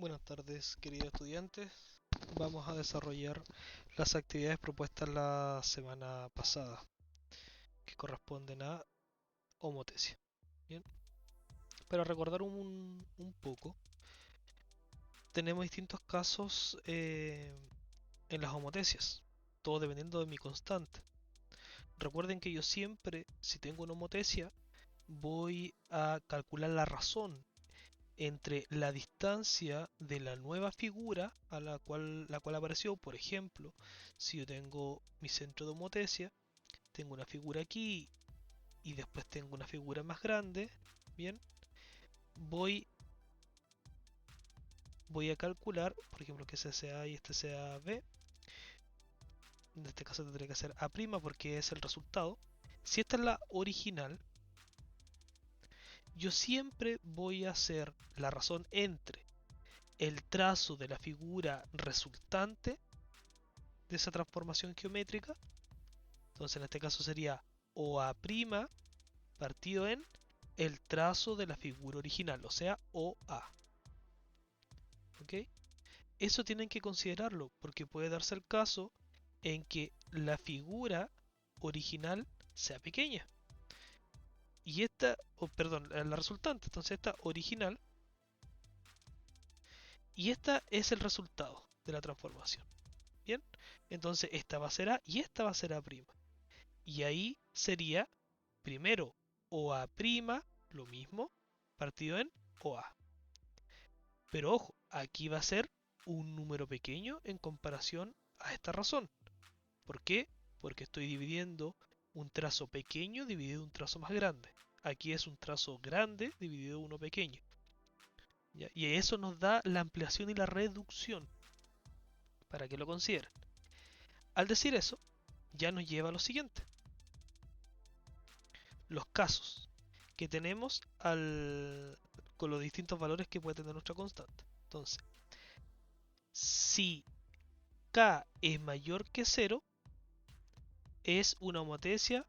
Buenas tardes, queridos estudiantes. Vamos a desarrollar las actividades propuestas la semana pasada, que corresponden a homotesia. Bien, para recordar un poco, tenemos distintos casos en las homotesias, todo dependiendo de mi constante. Recuerden que yo siempre, si tengo una homotesia, voy a calcular la razón entre la distancia de la nueva figura a la cual apareció. Por ejemplo, si yo tengo mi centro de homotesia, tengo una figura aquí y después tengo una figura más grande, bien, voy, voy a calcular, por ejemplo, que ese sea A y este sea B. En este caso tendría que ser A' porque es el resultado. Si esta es la original, yo siempre voy a hacer la razón entre el trazo de la figura resultante de esa transformación geométrica. Entonces en este caso sería OA' partido en el trazo de la figura original, o sea, OA. ¿Ok? Eso tienen que considerarlo porque puede darse el caso en que la figura original sea pequeña. Y esta, perdón, la resultante, entonces esta original, y esta es el resultado de la transformación. Bien, entonces esta va a ser A y esta va a ser A'. Y ahí sería primero OA', lo mismo, partido en OA. Pero ojo, aquí va a ser un número pequeño en comparación a esta razón. ¿Por qué? Porque estoy dividiendo un trazo pequeño dividido un trazo más grande. Aquí es un trazo grande dividido uno pequeño. ¿Ya? Y eso nos da la ampliación y la reducción, para que lo consideren. Al decir eso, ya nos lleva a lo siguiente. Los casos que tenemos con los distintos valores que puede tener nuestra constante. Entonces, si K es mayor que 0, es una homotesia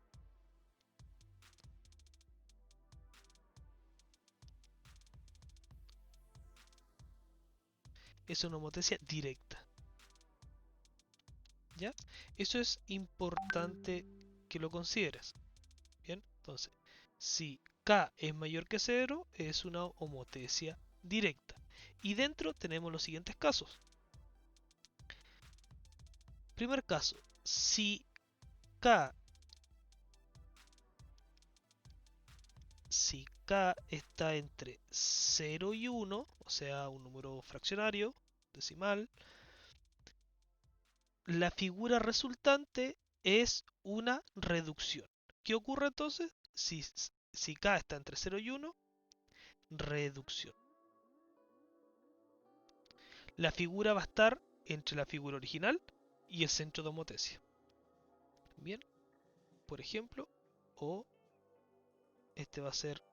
directa. ¿Ya? Eso es importante que lo consideres. Bien, entonces, si K es mayor que 0, es una homotesia directa. Y dentro tenemos los siguientes casos. Primer caso, K, si K está entre 0 y 1, o sea, un número fraccionario, decimal, la figura resultante es una reducción. ¿Qué ocurre entonces? Si K está entre 0 y 1, reducción. La figura va a estar entre la figura original y el centro de homotesia. Bien, por ejemplo, o este va a ser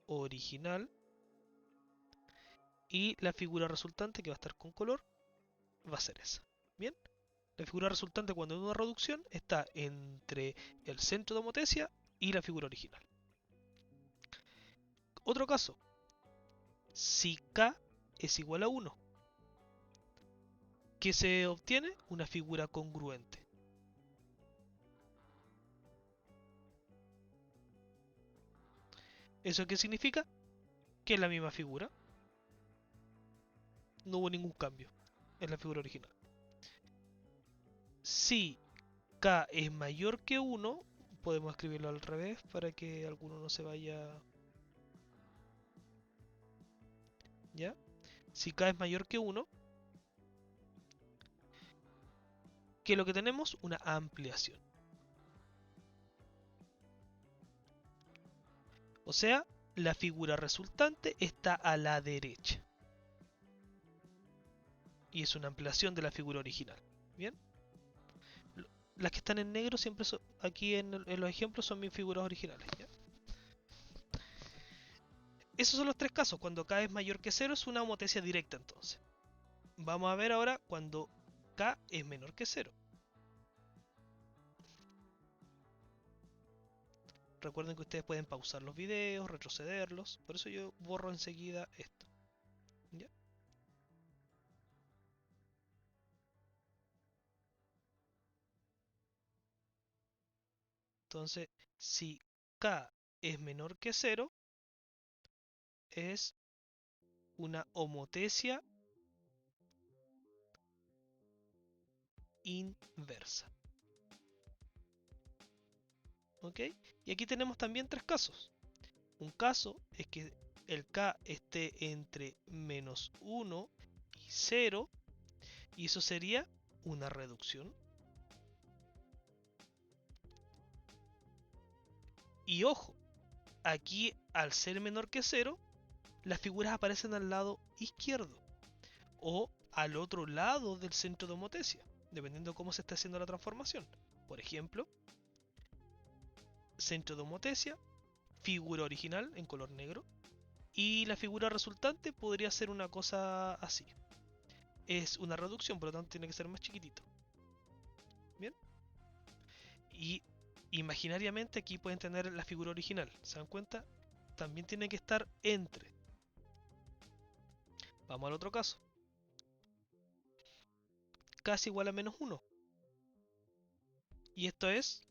original y la figura resultante, que va a estar con color, va a ser esa. Bien, la figura resultante cuando hay una reducción está entre el centro de homotesia y la figura original. Otro caso, si K es igual a 1, ¿qué se obtiene? Una figura congruente. ¿Eso qué significa? Que es la misma figura. No hubo ningún cambio en la figura original. Si K es mayor que 1, podemos escribirlo al revés para que alguno no se vaya. ¿Ya? Si K es mayor que 1, ¿qué es lo que tenemos? Una ampliación. O sea, la figura resultante está a la derecha. Y es una ampliación de la figura original. ¿Bien? Las que están en negro siempre son, aquí en los ejemplos son mis figuras originales. ¿Ya? Esos son los tres casos. Cuando K es mayor que 0 es una homotesia directa entonces. Vamos a ver ahora cuando K es menor que 0. Recuerden que ustedes pueden pausar los videos, retrocederlos. Por eso yo borro enseguida esto. ¿Ya? Entonces, si K es menor que 0, es una homotecia inversa. ¿Ok? Y aquí tenemos también tres casos. Un caso es que el K esté entre menos 1 y 0, y eso sería una reducción. Y ojo, aquí al ser menor que 0, las figuras aparecen al lado izquierdo o al otro lado del centro de homotecia, dependiendo de cómo se esté haciendo la transformación. Por ejemplo, centro de homotecia, figura original en color negro, y la figura resultante podría ser una cosa así. Es una reducción, por lo tanto tiene que ser más chiquitito. Bien. Y imaginariamente aquí pueden tener la figura original. ¿Se dan cuenta? También tiene que estar entre. Vamos al otro caso. K es igual a menos 1. Y esto es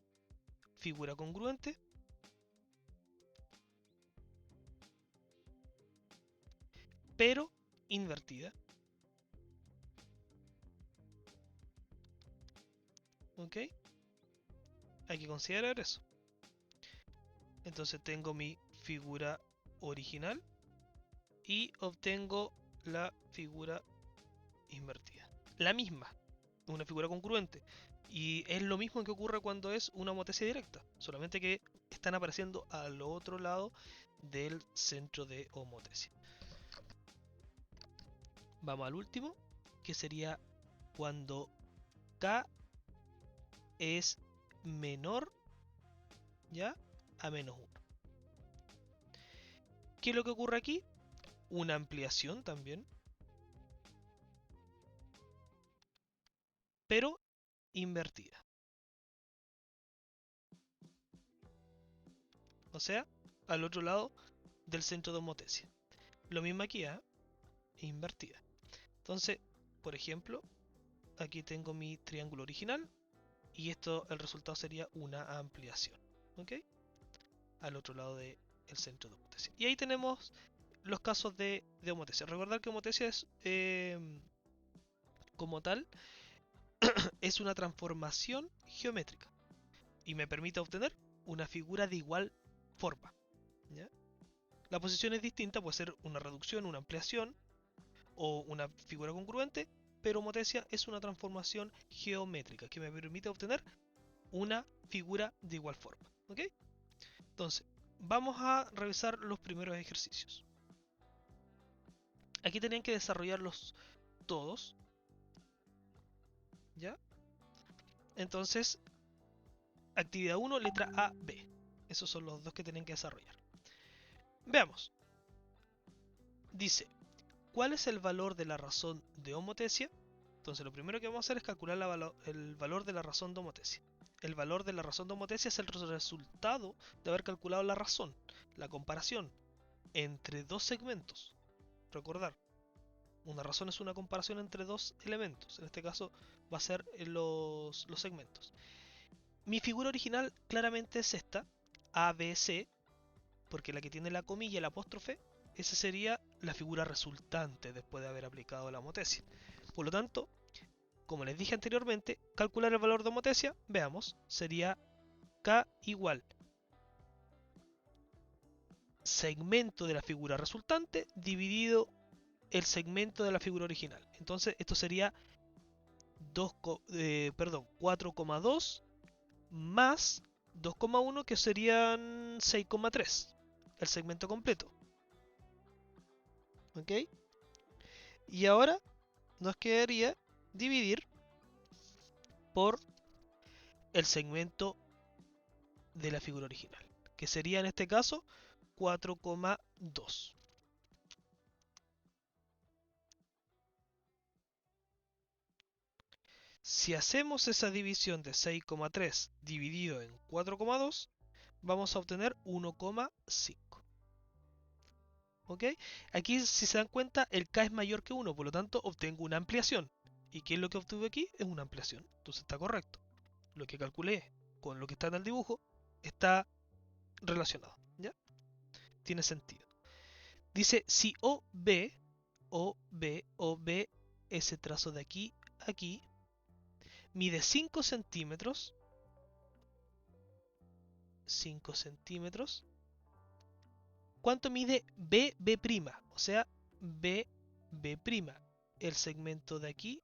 figura congruente, pero invertida. ¿Ok? Hay que considerar eso. Entonces tengo mi figura original y obtengo la figura invertida. La misma, una figura congruente. Y es lo mismo que ocurre cuando es una homotecia directa, solamente que están apareciendo al otro lado del centro de homotecia. Vamos al último, que sería cuando K es menor, ¿ya?, a menos 1. ¿Qué es lo que ocurre aquí? Una ampliación también, pero invertida. O sea, al otro lado del centro de homotecia. Lo mismo aquí, ¿eh? Invertida. Entonces, por ejemplo, aquí tengo mi triángulo original y esto, el resultado sería una ampliación, ¿ok? Al otro lado del centro de homotecia. Y ahí tenemos los casos de homotecia. Recordar que homotecia es, como tal, es una transformación geométrica y me permite obtener una figura de igual forma, ¿ya? La posición es distinta, puede ser una reducción, una ampliación o una figura congruente, pero homotecia es una transformación geométrica que me permite obtener una figura de igual forma. ¿Ok? Entonces, vamos a revisar los primeros ejercicios. Aquí tenían que desarrollarlos todos, ¿ya? Entonces, actividad 1, letra A, B. Esos son los dos que tienen que desarrollar. Veamos. Dice, ¿cuál es el valor de la razón de homotecia? Entonces, lo primero que vamos a hacer es calcular el valor de la razón de homotecia. El valor de la razón de homotecia es el resultado de haber calculado la razón, la comparación entre dos segmentos. Recordar, una razón es una comparación entre dos elementos. En este caso va a ser los segmentos. Mi figura original claramente es esta, ABC, porque la que tiene la comilla y el apóstrofe, esa sería la figura resultante después de haber aplicado la homotecia. Por lo tanto, como les dije anteriormente, calcular el valor de homotecia, veamos, sería K igual segmento de la figura resultante dividido el segmento de la figura original. Entonces esto sería 4,2 más 2,1, que serían 6,3, el segmento completo. ¿Ok? Y ahora nos quedaría dividir por el segmento de la figura original, que sería en este caso 4,2. Si hacemos esa división de 6,3 dividido en 4,2, vamos a obtener 1,5. ¿Ok? Aquí, si se dan cuenta, el K es mayor que 1, por lo tanto obtengo una ampliación. ¿Y qué es lo que obtuve aquí? Es una ampliación. Entonces está correcto. Lo que calculé con lo que está en el dibujo está relacionado, ¿ya? Tiene sentido. Dice, si OB, ese trazo de aquí a aquí, mide 5 centímetros, 5 centímetros, ¿cuánto mide BB'? O sea, BB', el segmento de aquí,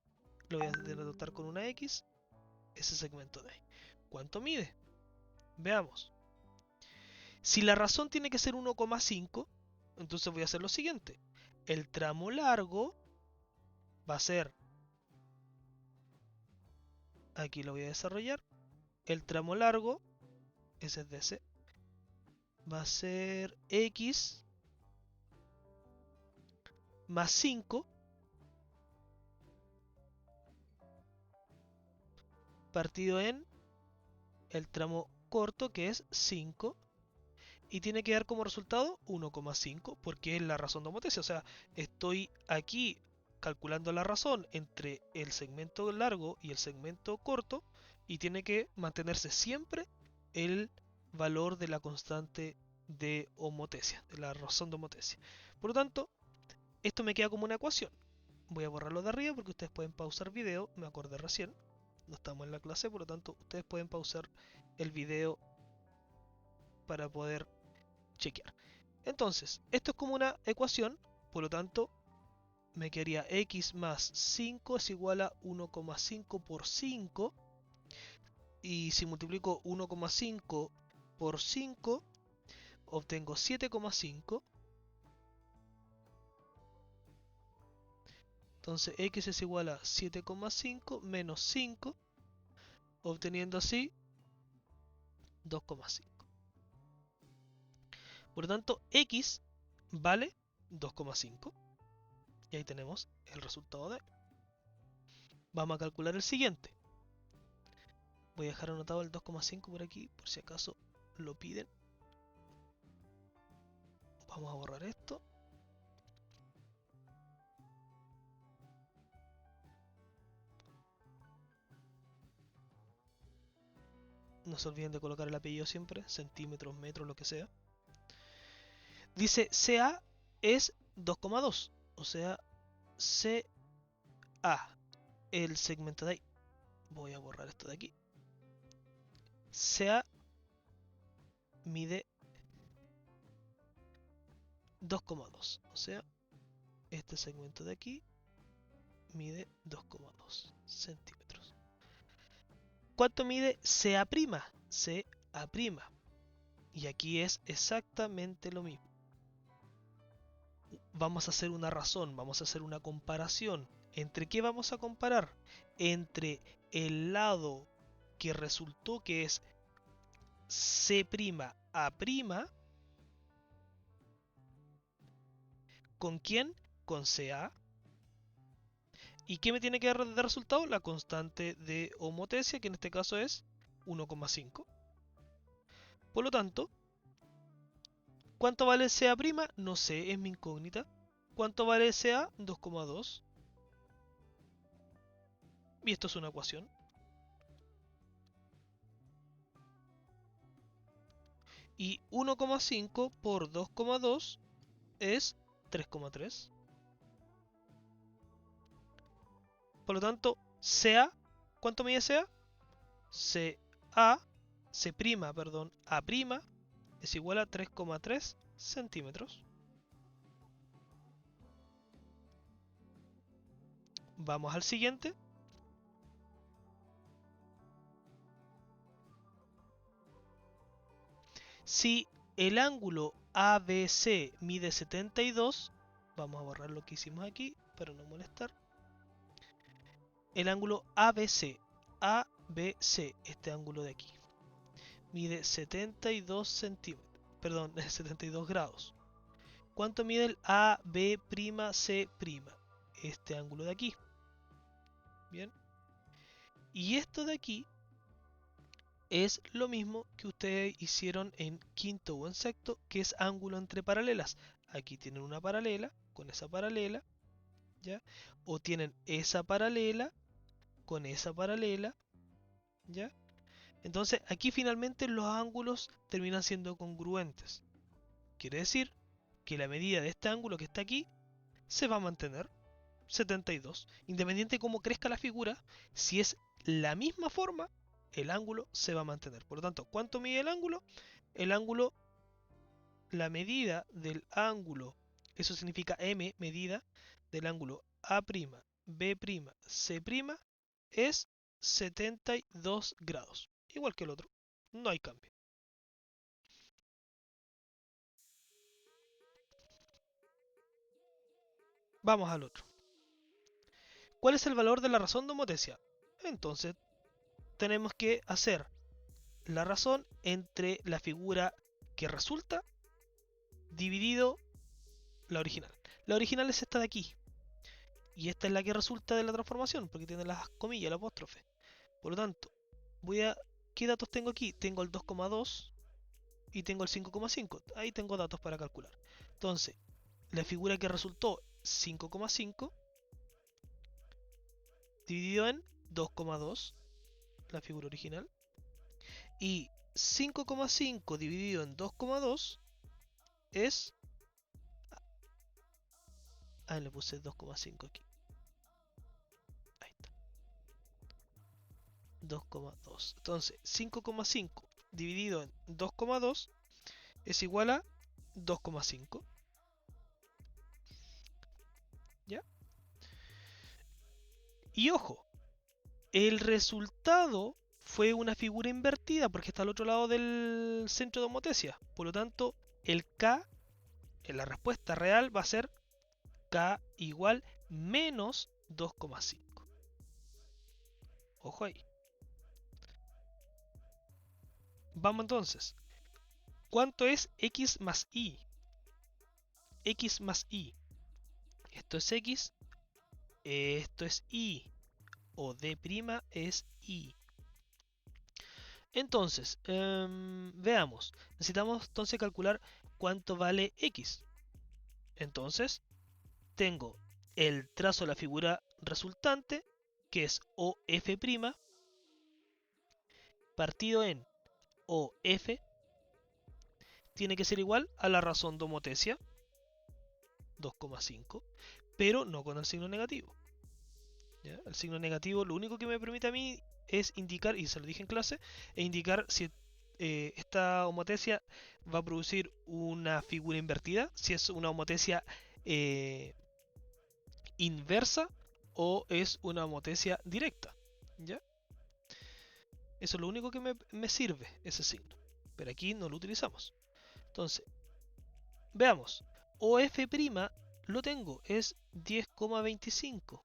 lo voy a denotar con una X, ese segmento de ahí. ¿Cuánto mide? Veamos. Si la razón tiene que ser 1,5, entonces voy a hacer lo siguiente. El tramo largo va a ser, aquí lo voy a desarrollar, el tramo largo, ese es de ese, va a ser X más 5 partido en el tramo corto, que es 5, y tiene que dar como resultado 1,5 porque es la razón de homotesia. O sea, estoy aquí calculando la razón entre el segmento largo y el segmento corto y tiene que mantenerse siempre el valor de la constante de homotesia, de la razón de homotesia. Por lo tanto, esto me queda como una ecuación. Voy a borrarlo de arriba porque ustedes pueden pausar video, me acordé recién, no estamos en la clase, por lo tanto ustedes pueden pausar el video para poder chequear. Entonces, esto es como una ecuación, por lo tanto, me quedaría x más 5 es igual a 1,5 por 5. Y si multiplico 1,5 por 5, obtengo 7,5. Entonces, x es igual a 7,5 menos 5, obteniendo así 2,5. Por lo tanto, x vale 2,5. Y ahí tenemos el resultado de. Vamos a calcular el siguiente. Voy a dejar anotado el 2,5 por aquí, por si acaso lo piden. Vamos a borrar esto. No se olviden de colocar el apellido siempre, centímetros, metros, lo que sea. Dice CA es 2,2. O sea, CA, el segmento de ahí. Voy a borrar esto de aquí. CA mide 2,2. O sea, este segmento de aquí mide 2,2 centímetros. ¿Cuánto mide CA'? CA'. Y aquí es exactamente lo mismo. Vamos a hacer una razón, vamos a hacer una comparación. ¿Entre qué vamos a comparar? Entre el lado que resultó que es C'A', ¿con quién? Con CA. ¿Y qué me tiene que dar de resultado? La constante de homotesia, que en este caso es 1,5. Por lo tanto, ¿cuánto vale CA'? No sé, es mi incógnita. ¿Cuánto vale CA? 2,2. Y esto es una ecuación. Y 1,5 por 2,2 es 3,3. Por lo tanto, CA, ¿cuánto mide CA? CA, A', es igual a 3,3 centímetros. Vamos al siguiente. Si el ángulo ABC mide 72, vamos a borrar lo que hicimos aquí para no molestar. El ángulo ABC, este ángulo de aquí, mide 72 centímetros, perdón, 72 grados. ¿Cuánto mide el AB'C'? Este ángulo de aquí. Bien. Y esto de aquí es lo mismo que ustedes hicieron en quinto o en sexto, que es ángulo entre paralelas. Aquí tienen una paralela con esa paralela, ¿ya? O tienen esa paralela con esa paralela, ¿ya? Entonces aquí finalmente los ángulos terminan siendo congruentes. Quiere decir que la medida de este ángulo que está aquí se va a mantener 72. Independiente de cómo crezca la figura, si es la misma forma, el ángulo se va a mantener. Por lo tanto, ¿cuánto mide el ángulo? El ángulo, la medida del ángulo, eso significa m, medida del ángulo A', B', C', es 72 grados. Igual que el otro, no hay cambio. Vamos al otro. ¿Cuál es el valor de la razón de homotesia? Entonces, tenemos que hacer la razón entre la figura que resulta dividido la original. La original es esta de aquí. Y esta es la que resulta de la transformación, porque tiene las comillas, el apóstrofe. Por lo tanto, ¿qué datos tengo aquí? Tengo el 2,2 y tengo el 5,5. Ahí tengo datos para calcular. Entonces, la figura que resultó 5,5 dividido en 2,2, la figura original. Y 5,5 dividido en 2,2 es... Ah, le puse 2,5 aquí. Ahí está. 2,2. Entonces, 5,5 dividido en 2,2 es igual a 2,5. ¿Ya? Y ojo, el resultado fue una figura invertida porque está al otro lado del centro de homotesia. Por lo tanto, el K en la respuesta real va a ser K igual menos 2,5. Ojo ahí. Vamos entonces. ¿Cuánto es x más y? X más y. Esto es x, esto es y. O d' es y. Entonces, veamos. Necesitamos entonces calcular cuánto vale x. Entonces, tengo el trazo de la figura resultante, que es OF', partido en OF, tiene que ser igual a la razón de homotesia, 2,5, pero no con el signo negativo. ¿Ya? El signo negativo lo único que me permite a mí es indicar, y se lo dije en clase, es indicar si esta homotesia va a producir una figura invertida, si es una homotesia inversa o es una homotesia directa. ¿Ya? Eso es lo único que me sirve, ese signo. Pero aquí no lo utilizamos. Entonces, veamos. OF' lo tengo, es 10,25.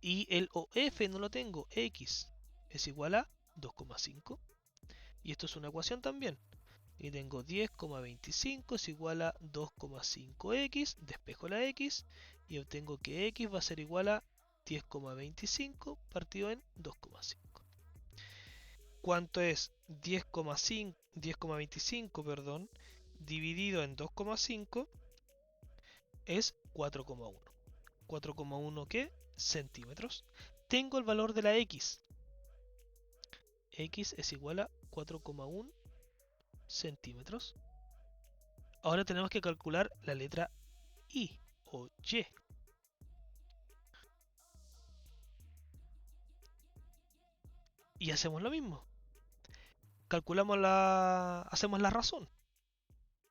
Y el OF no lo tengo, X es igual a 2,5. Y esto es una ecuación también. Y tengo 10,25 es igual a 2,5x, despejo la x y obtengo que x va a ser igual a 10,25 partido en 2,5. ¿Cuánto es 10,25 perdón, dividido en 2,5? Es 4,1. 4,1 ¿qué? Centímetros. Tengo el valor de la x. X es igual a 4,1 centímetros. Ahora tenemos que calcular la letra Y o Y. Y hacemos lo mismo. Hacemos la razón.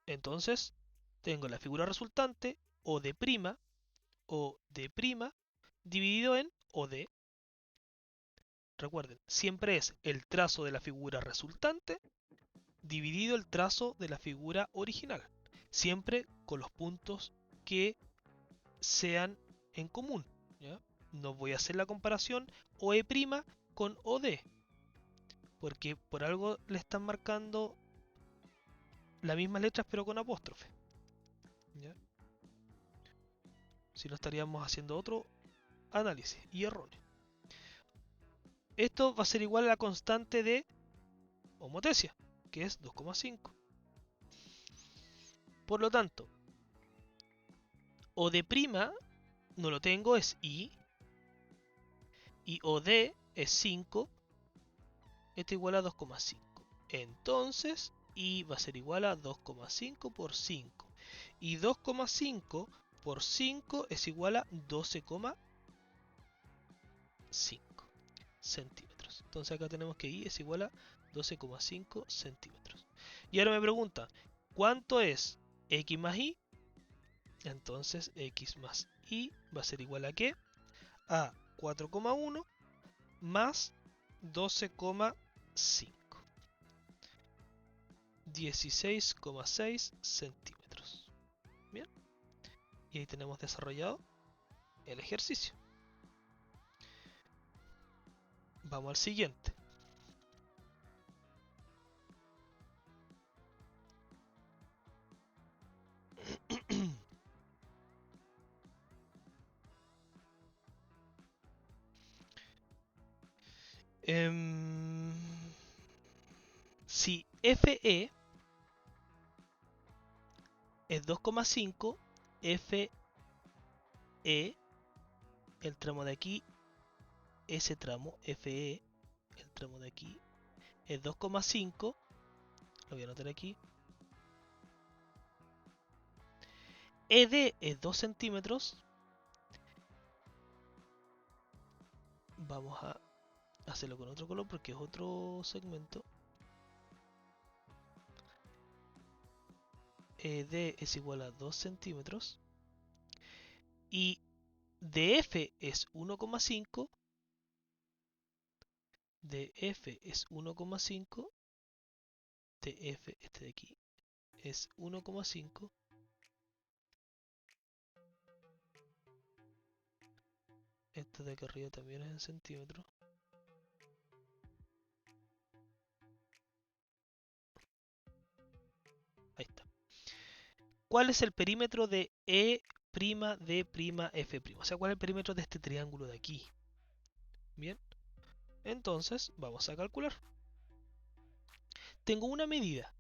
Entonces, tengo la figura resultante o de prima dividido en OD. Recuerden, siempre es el trazo de la figura resultante dividido el trazo de la figura original. Siempre con los puntos que sean en común. ¿Ya? No voy a hacer la comparación OE' con OD. Porque por algo le están marcando las mismas letras pero con apóstrofe. ¿Ya? Si no estaríamos haciendo otro análisis y erróneo. Esto va a ser igual a la constante de homotesia, que es 2,5. Por lo tanto, OD' no lo tengo, es I. Y OD es 5. Esto igual a 2,5. Entonces, y va a ser igual a 2,5 por 5. Y 2,5 por 5 es igual a 12,5 centímetros. Entonces acá tenemos que y es igual a 12,5 centímetros. Y ahora me pregunta, ¿cuánto es x más y? Entonces x más y va a ser igual a ¿qué? A 4,1 más 12,5. 16,6 centímetros. Bien. Y ahí tenemos desarrollado el ejercicio. Vamos al siguiente. Si FE es 2,5, FE, el tramo de aquí, ese tramo, FE, el tramo de aquí, es 2,5, lo voy a anotar aquí. ED es 2 centímetros. Vamos a hacerlo con otro color porque es otro segmento. ED es igual a 2 centímetros. Y DF es 1,5. DF es 1,5. DF, este de aquí, es 1,5. Este de acá arriba también es en centímetros. Ahí está. ¿Cuál es el perímetro de E', D', F'? O sea, ¿cuál es el perímetro de este triángulo de aquí? Bien. Entonces, vamos a calcular. Tengo una medida.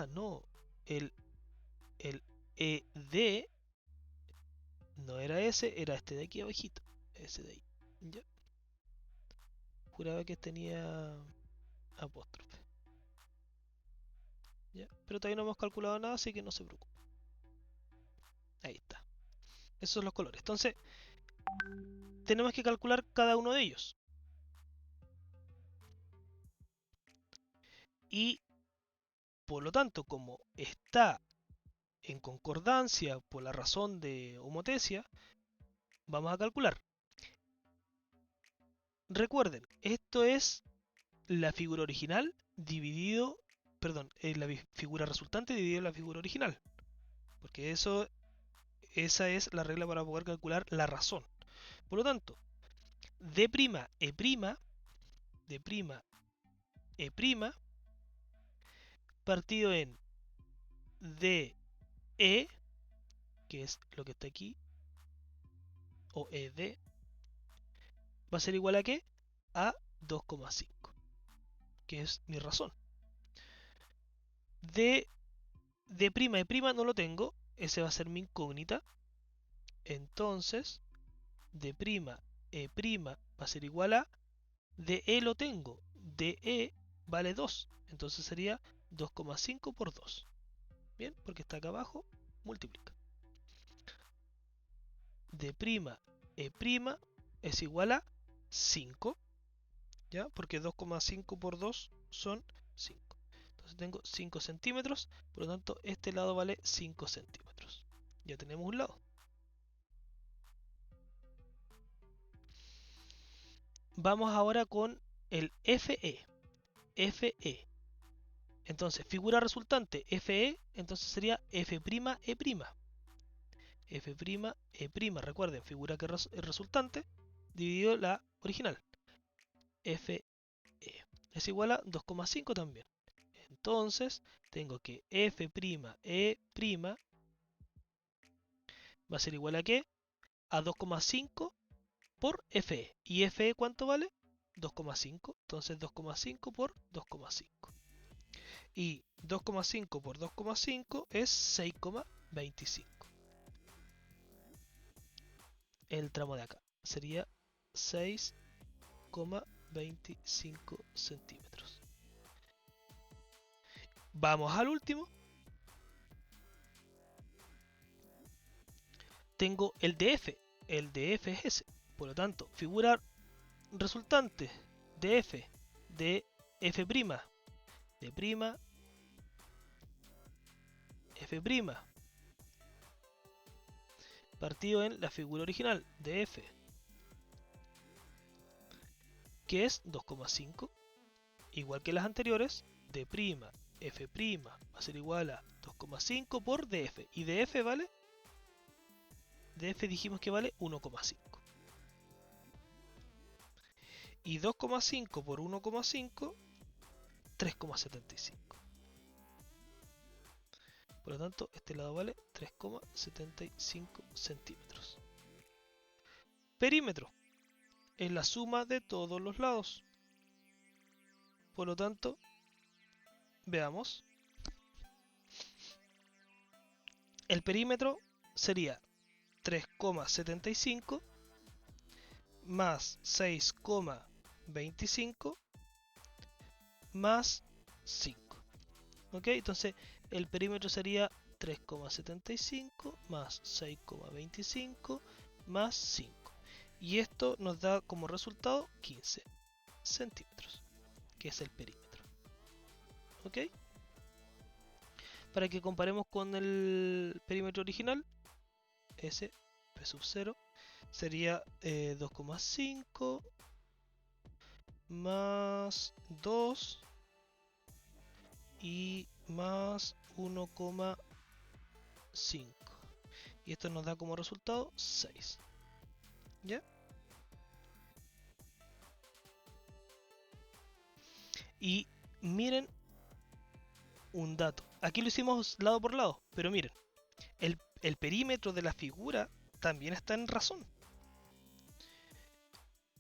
No. El ED no era ese, era este de aquí abajito. Ese de ahí. ¿Ya? Juraba que tenía apóstrofe. ¿Ya? Pero todavía no hemos calculado nada, así que no se preocupe. Ahí está. Esos son los colores. Entonces, tenemos que calcular cada uno de ellos. Y, por lo tanto, como está en concordancia por la razón de homotesia, vamos a calcular. Recuerden, esto es la figura original dividido, perdón, la figura resultante dividido en la figura original. Porque esa es la regla para poder calcular la razón. Por lo tanto, D', D', partido en DE, que es lo que está aquí, o ED, va a ser igual a ¿qué? A 2,5, que es mi razón. D', E' no lo tengo, ese va a ser mi incógnita. Entonces, D', E' va a ser igual a DE lo tengo, DE vale 2, entonces sería 2,5 por 2. Bien, porque está acá abajo, multiplica. D', E' es igual a 5, ¿ya? Porque 2,5 por 2 son 5. Entonces tengo 5 centímetros, por lo tanto este lado vale 5 centímetros. Ya tenemos un lado. Vamos ahora con el FE. FE. Entonces, figura resultante FE, entonces sería F'E'. F'E', recuerden, figura que es resultante, dividido la original. FE es igual a 2,5 también. Entonces, tengo que F'E' va a ser igual a ¿qué? A 2,5 por FE. ¿Y FE cuánto vale? 2,5. Entonces 2,5 por 2,5. Y 2,5 por 2,5 es 6,25. El tramo de acá. sería 6,25 centímetros. Vamos al último. Tengo el DF. El DF es ese. Por lo tanto, figura resultante DF de F', de prima, F', partido en la figura original de F, que es 2,5, igual que las anteriores, D', F' va a ser igual a 2,5 por DF, y DF vale, DF dijimos que vale 1,5. Y 2,5 por 1,5, 3,75. Por lo tanto, este lado vale 3,75 centímetros. Perímetro es la suma de todos los lados. Por lo tanto, veamos. El perímetro sería 3,75 más 6,25 más 5. ¿Ok? Entonces el perímetro sería 3,75 más 6,25 más 5. Y esto nos da como resultado 15 centímetros, que es el perímetro. ¿Ok? Para que comparemos con el perímetro original, ese P sub 0 sería 2,5 más 2 y más 1,5. Y esto nos da como resultado 6. ¿Ya? Y miren un dato. Aquí lo hicimos lado por lado, pero miren, el perímetro de la figura también está en razón.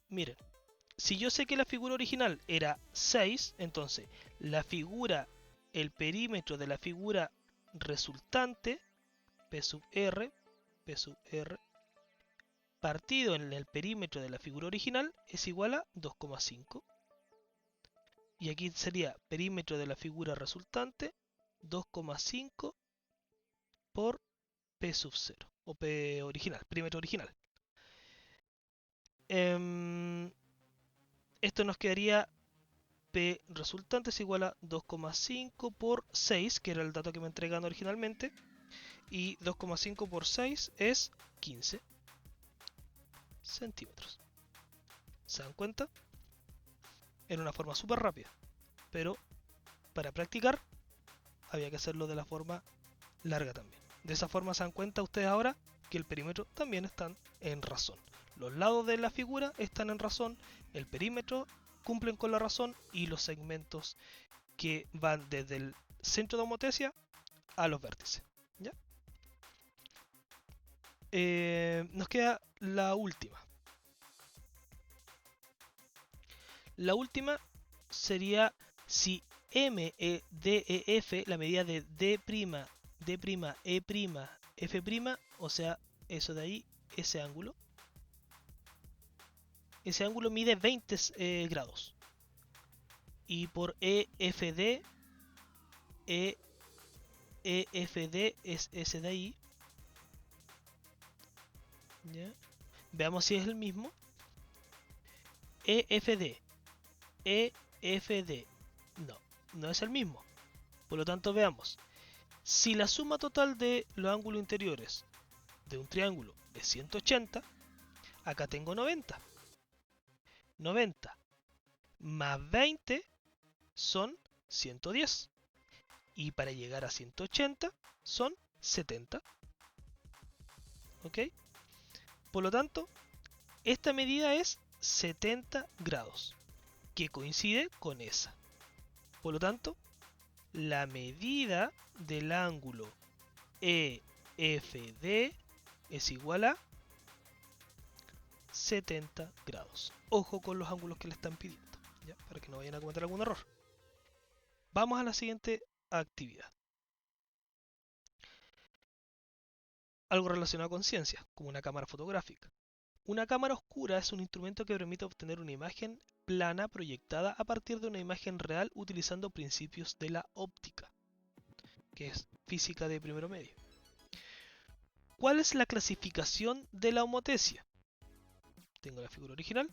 Miren, si yo sé que la figura original era 6, entonces la figura, el perímetro de la figura resultante, P sub R, partido en el perímetro de la figura original es igual a 2,5. Y aquí sería perímetro de la figura resultante 2,5 por P sub 0, o P original, perímetro original. Esto nos quedaría P resultante es igual a 2,5 por 6, que era el dato que me entregan originalmente, y 2,5 por 6 es 15 centímetros. ¿Se dan cuenta? Era una forma súper rápida, pero para practicar había que hacerlo de la forma larga también. De esa forma se dan cuenta ustedes ahora que el perímetro también está en razón. Los lados de la figura están en razón, el perímetro cumplen con la razón y los segmentos que van desde el centro de homotesia a los vértices. ¿Ya? Nos queda la última. La última sería si MEDEF, la medida de D', D', E', F', o sea, eso de ahí, ese ángulo mide 20 grados. Y por EFD, EFD es ese de ahí. ¿Ya? Veamos si es el mismo. EFD, EFD, no es el mismo. Por lo tanto, veamos. Si la suma total de los ángulos interiores de un triángulo es 180, acá tengo 90. 90 más 20 son 110. Y para llegar a 180 son 70. ¿Ok? Por lo tanto, esta medida es 70 grados, que coincide con esa. Por lo tanto, la medida del ángulo EFD es igual a 70 grados. Ojo con los ángulos que le están pidiendo, ¿ya? Para que no vayan a cometer algún error. Vamos a la siguiente actividad. Algo relacionado con ciencia, como una cámara fotográfica. Una cámara oscura es un instrumento que permite obtener una imagen plana proyectada a partir de una imagen real utilizando principios de la óptica, que es física de primero medio. ¿Cuál es la clasificación de la homotesia? Tengo la figura original,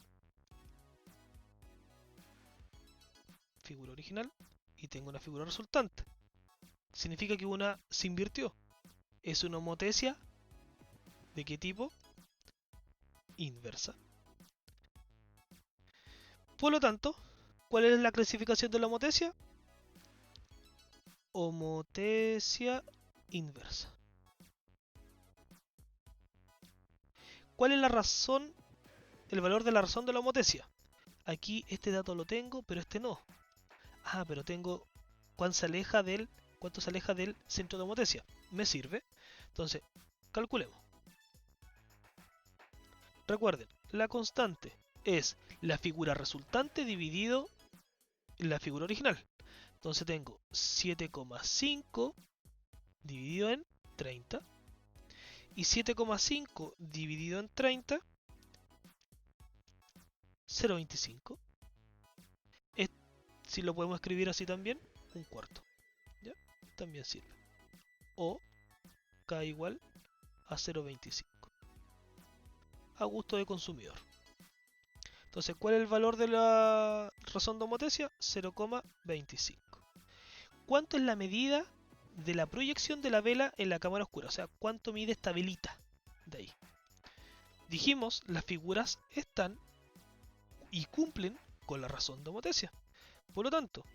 y tengo una figura resultante. Significa que una se invirtió. Es una homotesia ¿de qué tipo? Inversa. Por lo tanto, ¿cuál es la clasificación de la homotesia? Homotesia inversa. ¿Cuál es la razón, el valor de la razón de la homotesia? Aquí este dato lo tengo, pero este no. Ah, pero tengo cuánto se aleja del centro de homotesia. ¿Me sirve? Entonces, calculemos. Recuerden, la constante es la figura resultante dividido en la figura original. Entonces tengo 7,5 dividido en 30 y 7,5 dividido en 30, 0,25. Si lo podemos escribir así también, un cuarto. ¿Ya? También sirve. O K igual a 0,25. A gusto de consumidor. Entonces, ¿cuál es el valor de la razón de homotesia? 0,25. ¿Cuánto es la medida de la proyección de la vela en la cámara oscura? O sea, ¿cuánto mide esta velita de ahí? Dijimos, las figuras están y cumplen con la razón de homotesia. Por lo tanto,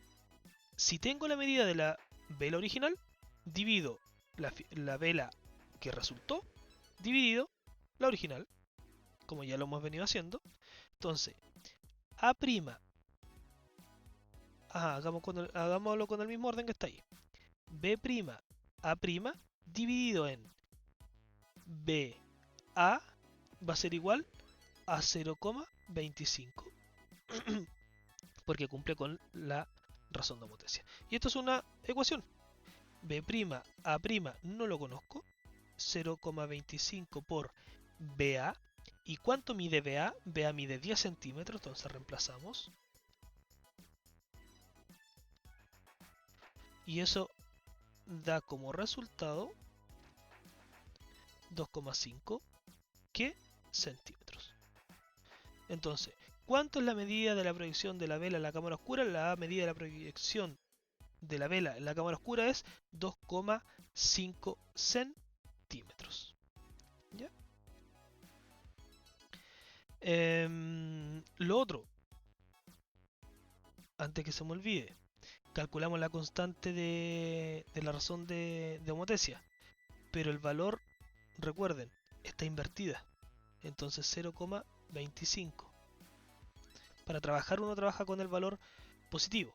si tengo la medida de la vela original, divido la vela que resultó, dividido la original, como ya lo hemos venido haciendo. Entonces, A', hagámoslo con el mismo orden que está ahí. B', A', dividido en BA va a ser igual a 0,25. Porque cumple con la razón de homotesia. Y esto es una ecuación. B', A' no lo conozco. 0,25 por BA. ¿Y cuánto mide BA? BA mide 10 centímetros, entonces reemplazamos. Y eso da como resultado 2,5 centímetros. Entonces, ¿cuánto es la medida de la proyección de la vela en la cámara oscura? La medida de la proyección de la vela en la cámara oscura es 2,5 centímetros. ¿Ya? Lo otro, antes que se me olvide, calculamos la constante de la razón de homotesia, pero el valor, recuerden, está invertida, entonces 0,25. Para trabajar uno trabaja con el valor positivo.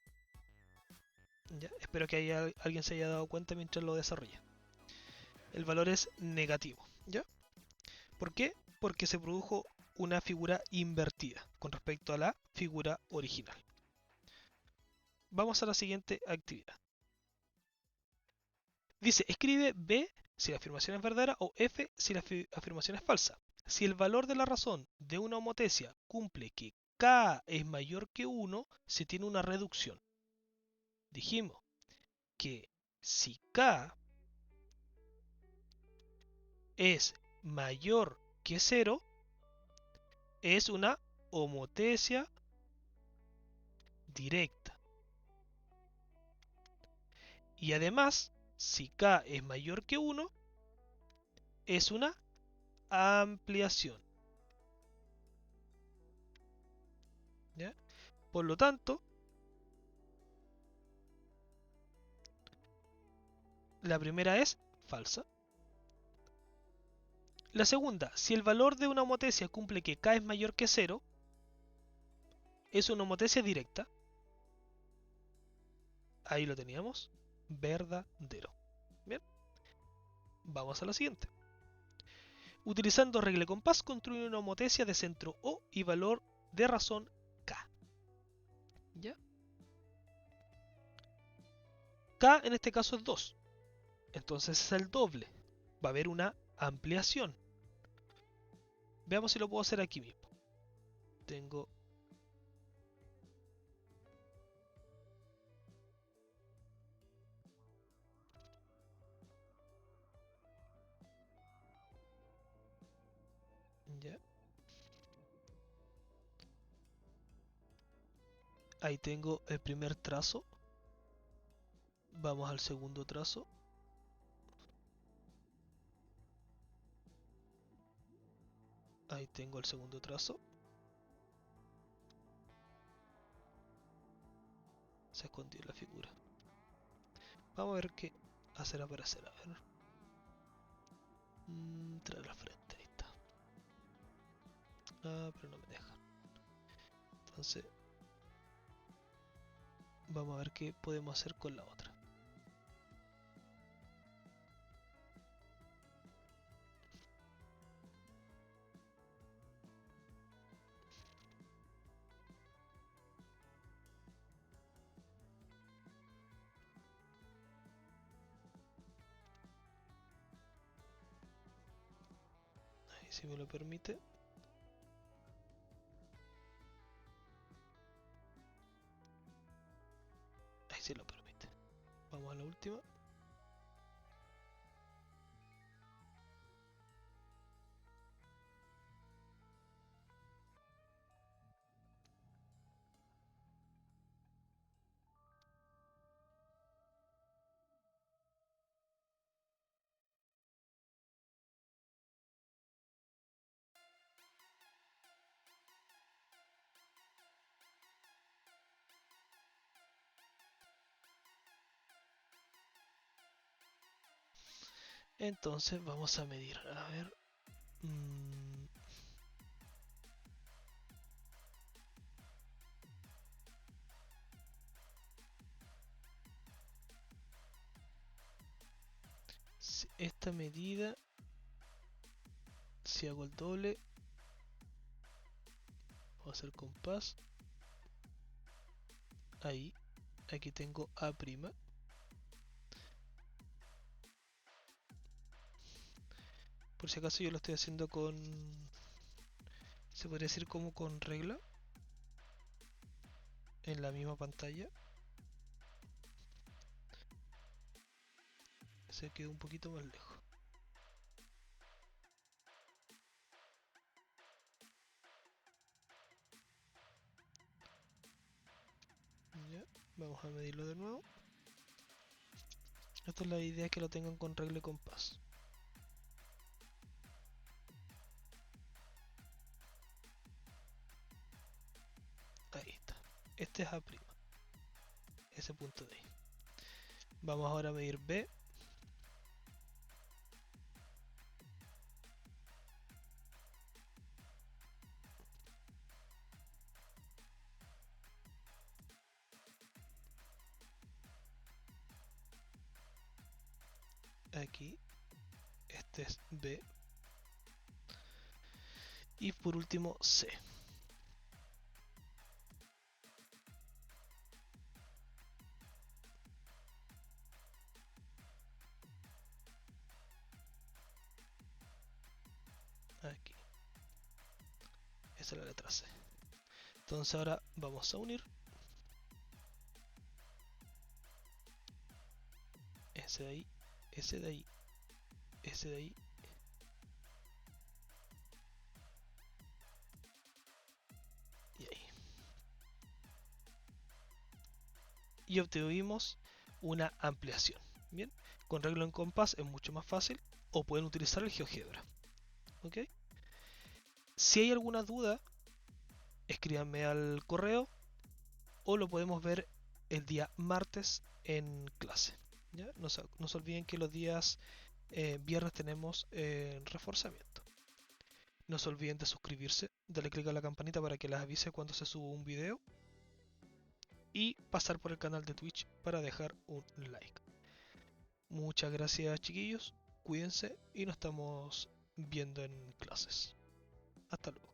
¿Ya? Espero que alguien se haya dado cuenta mientras lo desarrolla. El valor es negativo. ¿Ya? ¿Por qué? Porque se produjo una figura invertida con respecto a la figura original. Vamos a la siguiente actividad. Dice, escribe B si la afirmación es verdadera o F si la afirmación es falsa. Si el valor de la razón de una homotesia cumple que K es mayor que 1, se tiene una reducción. Dijimos que si K es mayor que 0, es una homotesia directa. Y además, si K es mayor que 1, es una ampliación. ¿Ya? Por lo tanto, la primera es falsa. La segunda, si el valor de una homotesia cumple que K es mayor que 0, es una homotesia directa. Ahí lo teníamos. Verdadero. Bien. Vamos a la siguiente. Utilizando regla de compás, construye una homotesia de centro O y valor de razón K. ¿Ya? K en este caso es 2. Entonces es el doble. Va a haber una ampliación. Veamos si lo puedo hacer aquí mismo. Tengo... Ya. Ahí tengo el primer trazo. Vamos al segundo trazo. Ahí tengo el segundo trazo. Se escondió la figura. Vamos a ver qué hacer aparecer. A ver. Traer al frente. Ahí está. Ah, pero no me deja. Entonces, vamos a ver qué podemos hacer con la otra. Ahí, si me lo permite. Ahí sí lo permite. Vamos a la última. Entonces vamos a medir. A ver. Esta medida, si hago el doble, voy a hacer compás. Ahí, aquí tengo A'. Por si acaso yo lo estoy haciendo con... se podría decir como con regla. En la misma pantalla. Se quedó un poquito más lejos. Ya, vamos a medirlo de nuevo. Esta es la idea, que lo tengan con regla y compás. Ahí está. Este es A'. Ese punto de ahí. Vamos ahora a medir B. Aquí. Este es B. Y por último C. Aquí. Esa es la letra C. Entonces ahora vamos a unir. Ese de ahí. Ese de ahí. Ese de ahí. Y ahí. Y obtuvimos una ampliación. Bien. Con regla en compás es mucho más fácil. O pueden utilizar el GeoGebra. ¿Ok? Si hay alguna duda, escríbanme al correo o lo podemos ver el día martes en clase. ¿Ya? No se olviden que los días viernes tenemos reforzamiento. No se olviden de suscribirse, darle clic a la campanita para que les avise cuando se suba un video y pasar por el canal de Twitch para dejar un like. Muchas gracias, chiquillos, cuídense y nos estamos viendo en clases. Hasta luego.